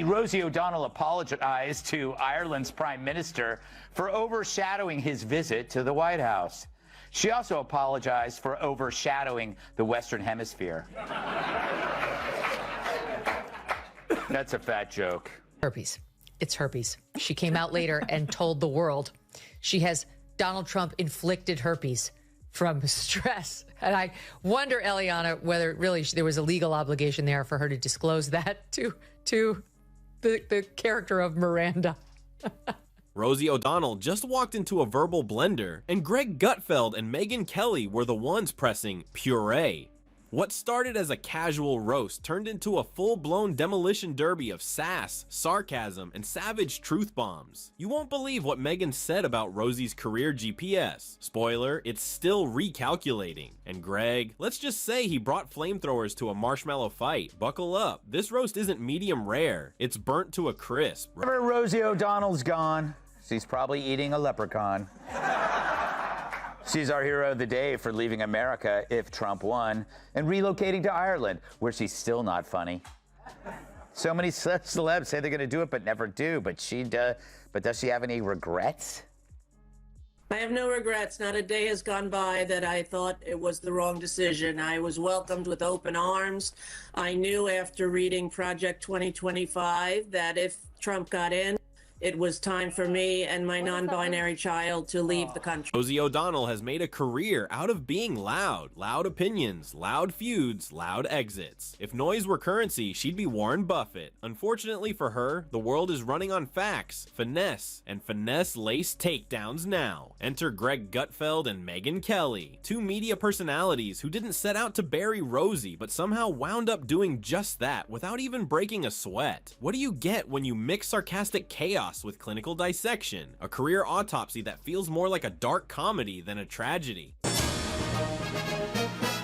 Rosie O'Donnell apologized to Ireland's Prime Minister for overshadowing his visit to the White House. She also apologized for overshadowing the Western Hemisphere. That's a fat joke. Herpes. It's herpes. She came out later and told the world she has Donald Trump inflicted herpes from stress. And I wonder, Eliana, whether really there was a legal obligation there for her to disclose that to the character of Miranda. Rosie O'Donnell just walked into a verbal blender, and Greg Gutfeld and Megyn Kelly were the ones pressing puree. What started as a casual roast turned into a full-blown demolition derby of sass, sarcasm, and savage truth bombs. You won't believe what Megyn said about Rosie's career GPS. Spoiler, it's still recalculating. And Greg, let's just say he brought flamethrowers to a marshmallow fight. Buckle up, this roast isn't medium rare, it's burnt to a crisp. Wherever Rosie O'Donnell's gone, she's probably eating a leprechaun. She's our hero of the day for leaving America if Trump won and relocating to Ireland, where she's still not funny. So many celebs say they're going to do it but never do. But does she have any regrets? I have no regrets. Not a day has gone by that I thought it was the wrong decision. I was welcomed with open arms. I knew after reading Project 2025 that if Trump got in, it was time for me and my non-binary child to leave the country. Rosie O'Donnell has made a career out of being loud. Loud opinions, loud feuds, loud exits. If noise were currency, she'd be Warren Buffett. Unfortunately for her, the world is running on facts, finesse, and finesse-laced takedowns now. Enter Greg Gutfeld and Megyn Kelly, two media personalities who didn't set out to bury Rosie, but somehow wound up doing just that without even breaking a sweat. What do you get when you mix sarcastic chaos with clinical dissection, a career autopsy that feels more like a dark comedy than a tragedy?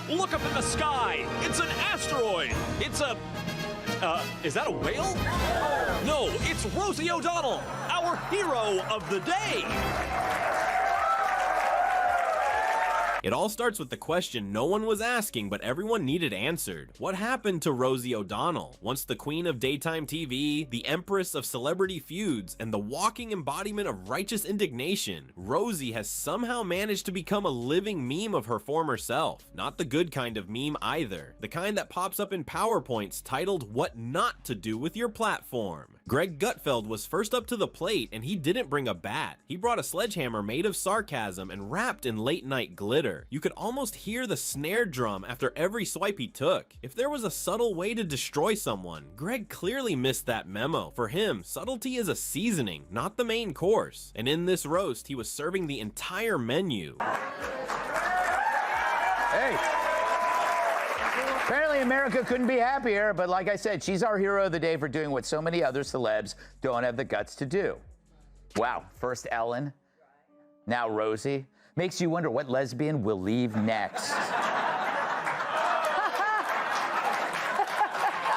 Look up in the sky! It's an asteroid! It's a... is that a whale? No, it's Rosie O'Donnell, our hero of the day! It all starts with the question no one was asking, but everyone needed answered. What happened to Rosie O'Donnell? Once the queen of daytime TV, the empress of celebrity feuds, and the walking embodiment of righteous indignation, Rosie has somehow managed to become a living meme of her former self. Not the good kind of meme either. The kind that pops up in PowerPoints titled "What Not to Do with Your Platform." Greg Gutfeld was first up to the plate, and he didn't bring a bat. He brought a sledgehammer made of sarcasm and wrapped in late-night glitter. You could almost hear the snare drum after every swipe he took. If there was a subtle way to destroy someone, Greg clearly missed that memo. For him, subtlety is a seasoning, not the main course. And in this roast, he was serving the entire menu. Hey! Apparently America couldn't be happier, but like I said, she's our hero of the day for doing what so many other celebs don't have the guts to do. Wow, first Ellen, now Rosie. Makes you wonder what lesbian will leave next.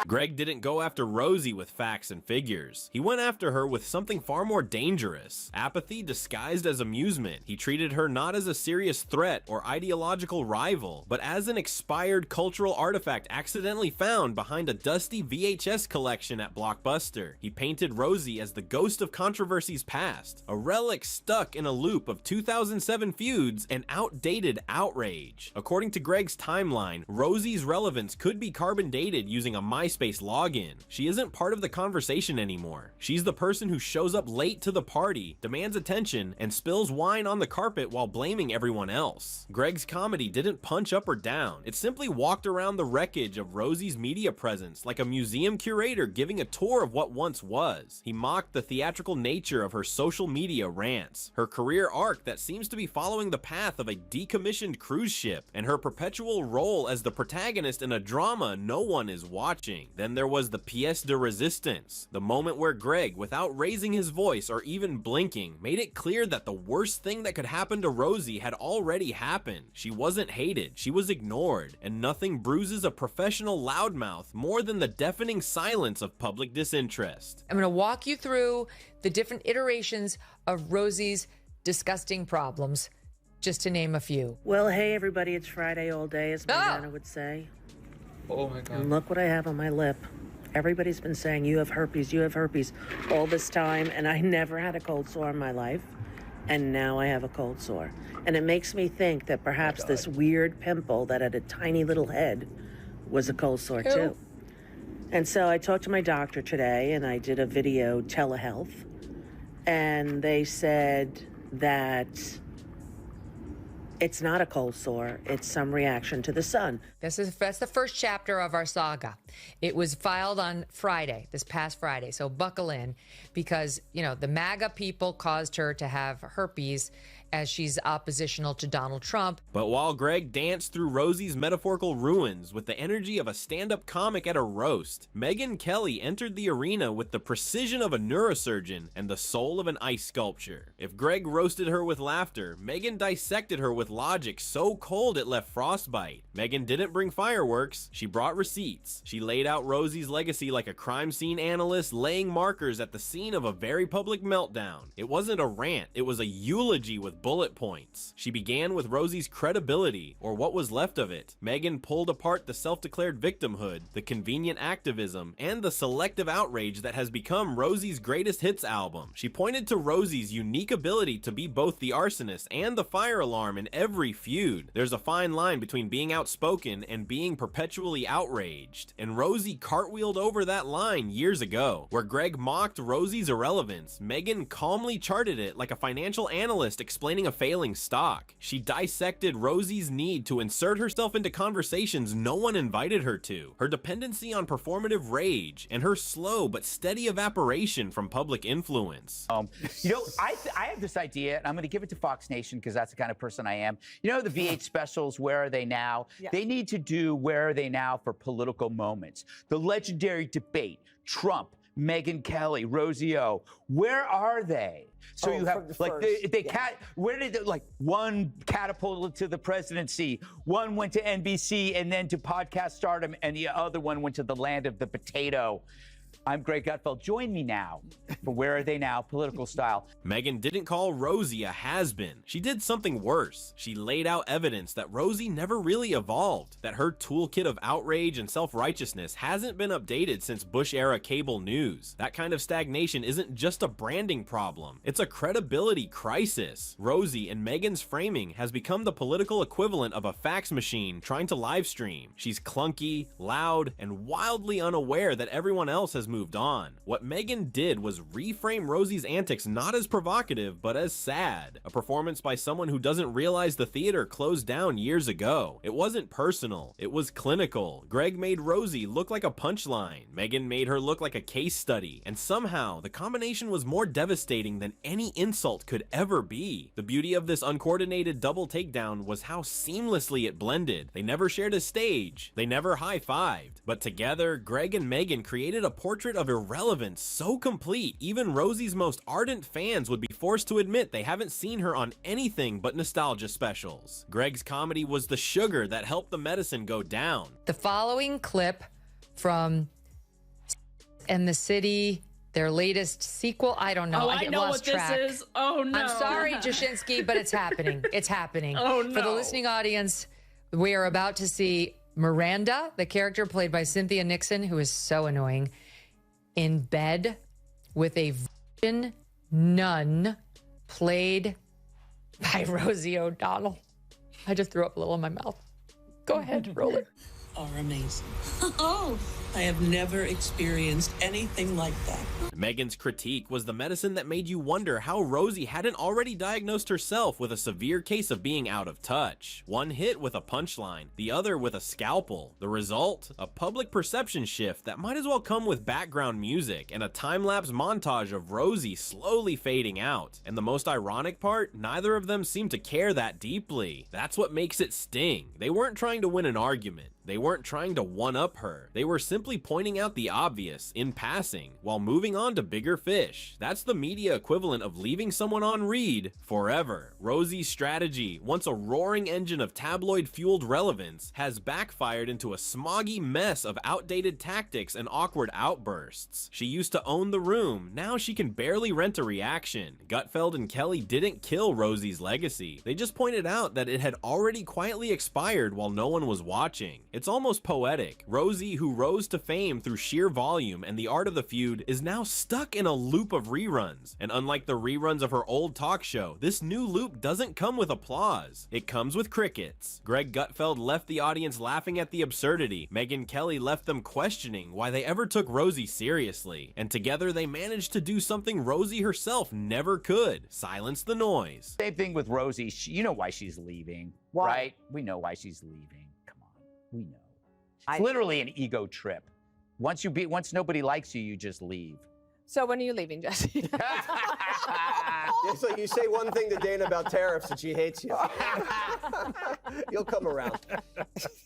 Greg didn't go after Rosie with facts and figures. He went after her with something far more dangerous. Apathy disguised as amusement. He treated her not as a serious threat or ideological rival, but as an expired cultural artifact accidentally found behind a dusty VHS collection at Blockbuster. He painted Rosie as the ghost of controversies past, a relic stuck in a loop of 2007 feuds and outdated outrage. According to Greg's timeline, Rosie's relevance could be carbon dated using a MySpace login. She isn't part of the conversation anymore. She's the person who shows up late to the party, demands attention, and spills wine on the carpet while blaming everyone else. Greg's comedy didn't punch up or down. It simply walked around the wreckage of Rosie's media presence like a museum curator giving a tour of what once was. He mocked the theatrical nature of her social media rants, her career arc that seems to be following the path of a decommissioned cruise ship, and her perpetual role as the protagonist in a drama no one is watching. Then there was the pièce de résistance, the moment where Greg, without raising his voice or even blinking, made it clear that the worst thing that could happen to Rosie had already happened. She wasn't hated, she was ignored, and nothing bruises a professional loudmouth more than the deafening silence of public disinterest. I'm going to walk you through the different iterations of Rosie's disgusting problems, just to name a few. Well, hey, everybody, it's Friday all day, as my nana would say. Oh my God. And look what I have on my lip. Everybody's been saying, you have herpes all this time, and I never had a cold sore in my life, and now I have a cold sore. And it makes me think that perhaps this weird pimple that had a tiny little head was a cold sore too. And so I talked to my doctor today, and I did a video telehealth, and they said that it's not a cold sore, it's some reaction to the sun. That's the first chapter of our saga. It was filed on Friday, this past Friday. So buckle in, because, you know, the MAGA people caused her to have herpes as she's oppositional to Donald Trump. But while Greg danced through Rosie's metaphorical ruins with the energy of a stand-up comic at a roast, Megyn Kelly entered the arena with the precision of a neurosurgeon and the soul of an ice sculpture. If Greg roasted her with laughter, Megyn dissected her with logic so cold it left frostbite. Megyn didn't bring fireworks, she brought receipts. She laid out Rosie's legacy like a crime scene analyst laying markers at the scene of a very public meltdown. It wasn't a rant, it was a eulogy with bullet points. She began with Rosie's credibility, or what was left of it. Megyn pulled apart the self-declared victimhood, the convenient activism, and the selective outrage that has become Rosie's greatest hits album. She pointed to Rosie's unique ability to be both the arsonist and the fire alarm in every feud. There's a fine line between being outspoken and being perpetually outraged, and Rosie cartwheeled over that line years ago. Where Greg mocked Rosie's irrelevance, Megyn calmly charted it like a financial analyst explaining a failing stock. She dissected Rosie's need to insert herself into conversations no one invited her to, her dependency on performative rage, and her slow but steady evaporation from public influence. You know, I have this idea, and I'm going to give it to Fox Nation because that's the kind of person I am. You know, the VH specials, Where Are They Now? Yeah. They need to do Where Are They Now for political moments. The legendary debate, Trump, Megyn Kelly, Rosie O, where are they? So you have like where did like one catapulted to the presidency, one went to NBC and then to podcast stardom, and the other one went to the land of the potato. I'm Greg Gutfeld. Join me now for Where Are They Now, political style. Megyn didn't call Rosie a has-been. She did something worse. She laid out evidence that Rosie never really evolved, that her toolkit of outrage and self-righteousness hasn't been updated since Bush-era cable news. That kind of stagnation isn't just a branding problem. It's a credibility crisis. Rosie, in Megyn's framing, has become the political equivalent of a fax machine trying to live stream. She's clunky, loud, and wildly unaware that everyone else has moved on. What Megyn did was reframe Rosie's antics not as provocative, but as sad. A performance by someone who doesn't realize the theater closed down years ago. It wasn't personal, it was clinical. Greg made Rosie look like a punchline. Megyn made her look like a case study. And somehow, the combination was more devastating than any insult could ever be. The beauty of this uncoordinated double takedown was how seamlessly it blended. They never shared a stage. They never high-fived. But together, Greg and Megyn created a portrait of irrelevance so complete, even Rosie's most ardent fans would be forced to admit they haven't seen her on anything but nostalgia specials. Greg's comedy was the sugar that helped the medicine go down. The following clip from and the City, their latest sequel, I don't know. Oh, I know what this is. Oh, no. I'm sorry, Jashinsky, but it's happening. It's happening. Oh, no. For the listening audience, we are about to see Miranda, the character played by Cynthia Nixon, who is so annoying, in bed with a virgin nun played by Rosie O'Donnell. I just threw up a little in my mouth. Go ahead, roll it. Are amazing. Oh, I have never experienced anything like that. Megyn's critique was the medicine that made you wonder how Rosie hadn't already diagnosed herself with a severe case of being out of touch. One hit with a punchline, the other with a scalpel. The result? A public perception shift that might as well come with background music and a time-lapse montage of Rosie slowly fading out. And the most ironic part? Neither of them seemed to care that deeply. That's what makes it sting. They weren't trying to win an argument. They weren't trying to one-up her. They were simply pointing out the obvious in passing while moving on to bigger fish. That's the media equivalent of leaving someone on read forever. Rosie's strategy, once a roaring engine of tabloid-fueled relevance, has backfired into a smoggy mess of outdated tactics and awkward outbursts. She used to own the room. Now she can barely rent a reaction. Gutfeld and Kelly didn't kill Rosie's legacy. They just pointed out that it had already quietly expired while no one was watching. It's almost poetic. Rosie, who rose rose to fame through sheer volume and the art of the feud, is now stuck in a loop of reruns. And unlike the reruns of her old talk show, this new loop doesn't come with applause. It comes with crickets. Greg Gutfeld left the audience laughing at the absurdity. Megyn Kelly left them questioning why they ever took Rosie seriously. And together they managed to do something Rosie herself never could: silence the noise. Same thing with Rosie. You know why she's leaving, Why? right? We know why she's leaving. Come on, we know. It's literally an ego trip. Once nobody likes you, you just leave. So when are you leaving, Jesse? It's like you say one thing to Dana about tariffs and she hates you. You'll come around.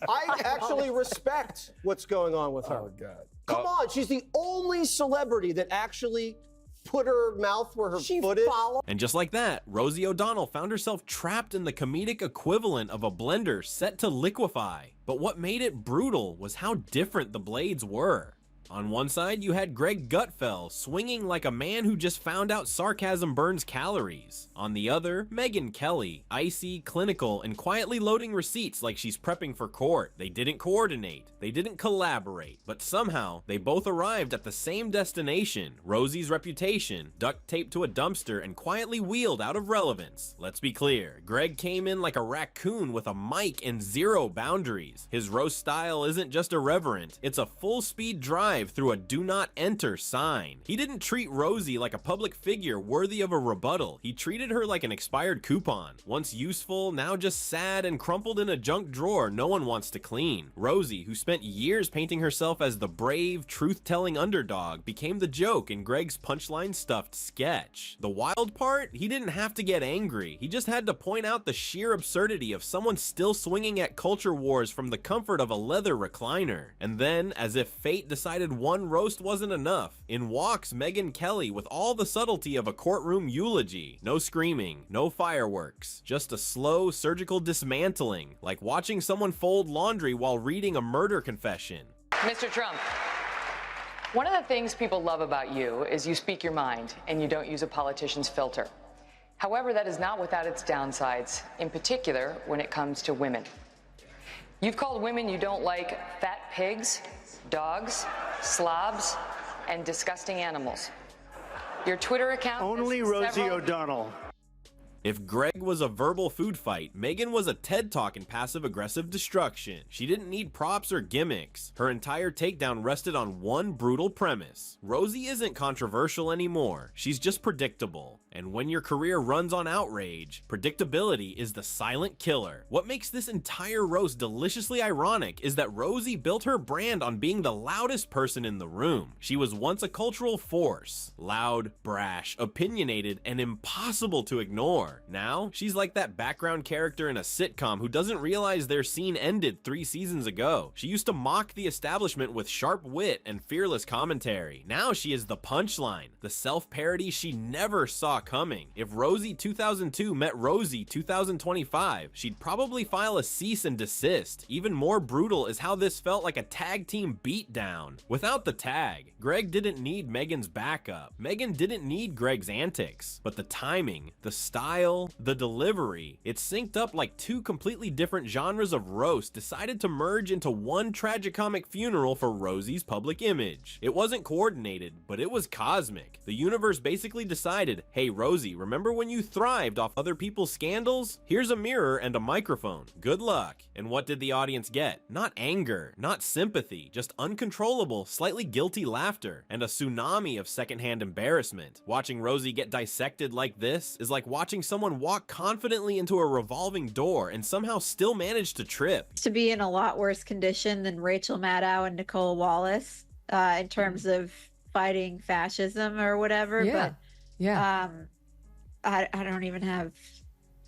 I actually respect what's going on with her. Oh, God. Come on, she's the only celebrity that actually put her mouth where her foot is. And just like that, Rosie O'Donnell found herself trapped in the comedic equivalent of a blender set to liquefy. But what made it brutal was how different the blades were. On one side, you had Greg Gutfeld swinging like a man who just found out sarcasm burns calories. On the other, Megyn Kelly, icy, clinical, and quietly loading receipts like she's prepping for court. They didn't coordinate, they didn't collaborate, but somehow they both arrived at the same destination: Rosie's reputation, duct taped to a dumpster and quietly wheeled out of relevance. Let's be clear, Greg came in like a raccoon with a mic and zero boundaries. His roast style isn't just irreverent, it's a full-speed drive through a do not enter sign. He didn't treat Rosie like a public figure worthy of a rebuttal. He treated her like an expired coupon. Once useful, now just sad and crumpled in a junk drawer no one wants to clean. Rosie, who spent years painting herself as the brave, truth-telling underdog, became the joke in Greg's punchline-stuffed sketch. The wild part? He didn't have to get angry. He just had to point out the sheer absurdity of someone still swinging at culture wars from the comfort of a leather recliner. And then, as if fate decided one roast wasn't enough, in walks Megyn Kelly with all the subtlety of a courtroom eulogy. No screaming, no fireworks, just a slow surgical dismantling, like watching someone fold laundry while reading a murder confession. Mr. Trump, one of the things people love about you is you speak your mind and you don't use a politician's filter. However, that is not without its downsides, in particular when it comes to women. You've called women you don't like fat pigs, dogs, slobs, and disgusting animals. Your Twitter account... Only Rosie O'Donnell. If Greg was a verbal food fight, Megyn was a TED Talk in passive-aggressive destruction. She didn't need props or gimmicks. Her entire takedown rested on one brutal premise: Rosie isn't controversial anymore. She's just predictable. And when your career runs on outrage, predictability is the silent killer. What makes this entire roast deliciously ironic is that Rosie built her brand on being the loudest person in the room. She was once a cultural force. Loud, brash, opinionated, and impossible to ignore. Now, she's like that background character in a sitcom who doesn't realize their scene ended 3 seasons ago. She used to mock the establishment with sharp wit and fearless commentary. Now she is the punchline, the self-parody she never saw coming. If Rosie 2002 met Rosie 2025, she'd probably file a cease and desist. Even more brutal is how this felt like a tag team beatdown. Without the tag, Greg didn't need Megyn's backup. Megyn didn't need Greg's antics. But the timing, the style, the delivery, it synced up like two completely different genres of roast decided to merge into one tragicomic funeral for Rosie's public image. It wasn't coordinated, but it was cosmic. The universe basically decided, hey Rosie, remember when you thrived off other people's scandals? Here's a mirror and a microphone. Good luck. And what did the audience get? Not anger, not sympathy, just uncontrollable, slightly guilty laughter, and a tsunami of secondhand embarrassment. Watching Rosie get dissected like this is like watching someone walk confidently into a revolving door and somehow still manage to trip. To be in a lot worse condition than Rachel Maddow and Nicole Wallace in terms of fighting fascism or whatever. Yeah. But yeah. I don't even have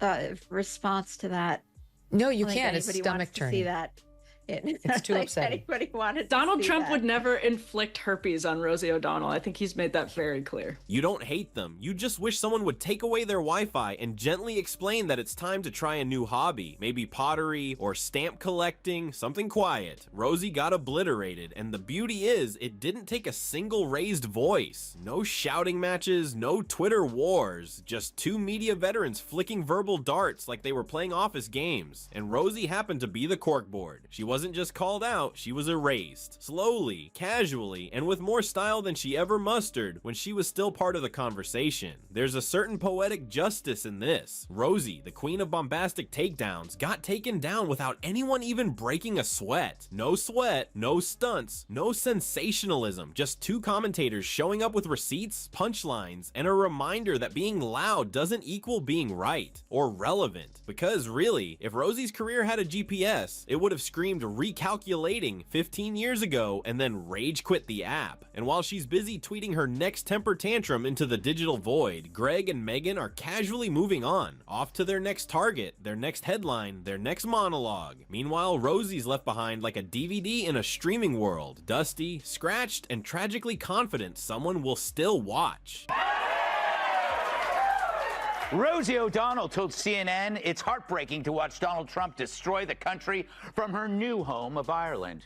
a response to that. No, you I can't. It's anybody stomach wants to turning. see that. It's too like upsetting. Anybody wanted Donald to see Trump that. would never inflict herpes on Rosie O'Donnell. I think he's made that very clear. You don't hate them. You just wish someone would take away their Wi-Fi and gently explain that it's time to try a new hobby, maybe pottery or stamp collecting, something quiet. Rosie got obliterated, and the beauty is it didn't take a single raised voice. No shouting matches, no Twitter wars, just two media veterans flicking verbal darts like they were playing office games. And Rosie happened to be the corkboard. She wasn't wasn't just called out, she was erased. Slowly, casually, and with more style than she ever mustered when she was still part of the conversation. There's a certain poetic justice in this. Rosie, the queen of bombastic takedowns, got taken down without anyone even breaking a sweat. No sweat, no stunts, no sensationalism, just two commentators showing up with receipts, punchlines, and a reminder that being loud doesn't equal being right or relevant. Because really, if Rosie's career had a GPS, it would have screamed recalculating 15 years ago and then rage quit the app. And while she's busy tweeting her next temper tantrum into the digital void, Greg and Megyn are casually moving on, off to their next target, their next headline, their next monologue. Meanwhile, Rosie's left behind like a DVD in a streaming world, dusty, scratched, and tragically confident someone will still watch. Rosie O'Donnell told CNN it's heartbreaking to watch Donald Trump destroy the country from her new home of Ireland.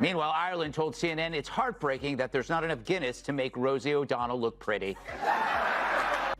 Meanwhile, Ireland told CNN it's heartbreaking that there's not enough Guinness to make Rosie O'Donnell look pretty.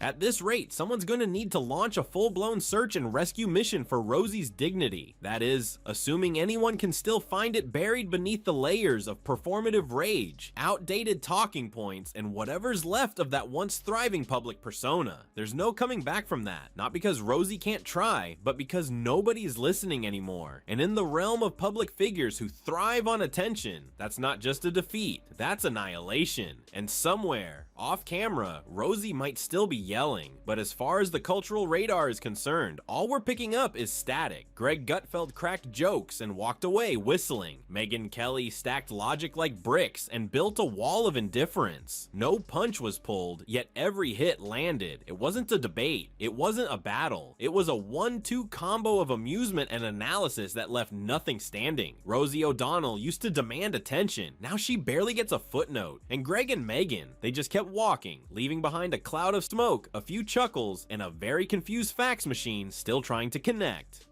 At this rate, someone's going to need to launch a full-blown search and rescue mission for Rosie's dignity. That is, assuming anyone can still find it buried beneath the layers of performative rage, outdated talking points, and whatever's left of that once thriving public persona. There's no coming back from that, not because Rosie can't try, but because nobody's listening anymore. And in the realm of public figures who thrive on attention, that's not just a defeat, that's annihilation. And somewhere, off camera, Rosie might still be yelling, but as far as the cultural radar is concerned, all we're picking up is static. Greg Gutfeld cracked jokes and walked away whistling. Megyn Kelly stacked logic like bricks and built a wall of indifference. No punch was pulled, yet every hit landed. It wasn't a debate. It wasn't a battle. It was a 1-2 combo of amusement and analysis that left nothing standing. Rosie O'Donnell used to demand attention. Now she barely gets a footnote. And Greg and Megyn, they just kept walking, leaving behind a cloud of smoke, a few chuckles, and a very confused fax machine still trying to connect.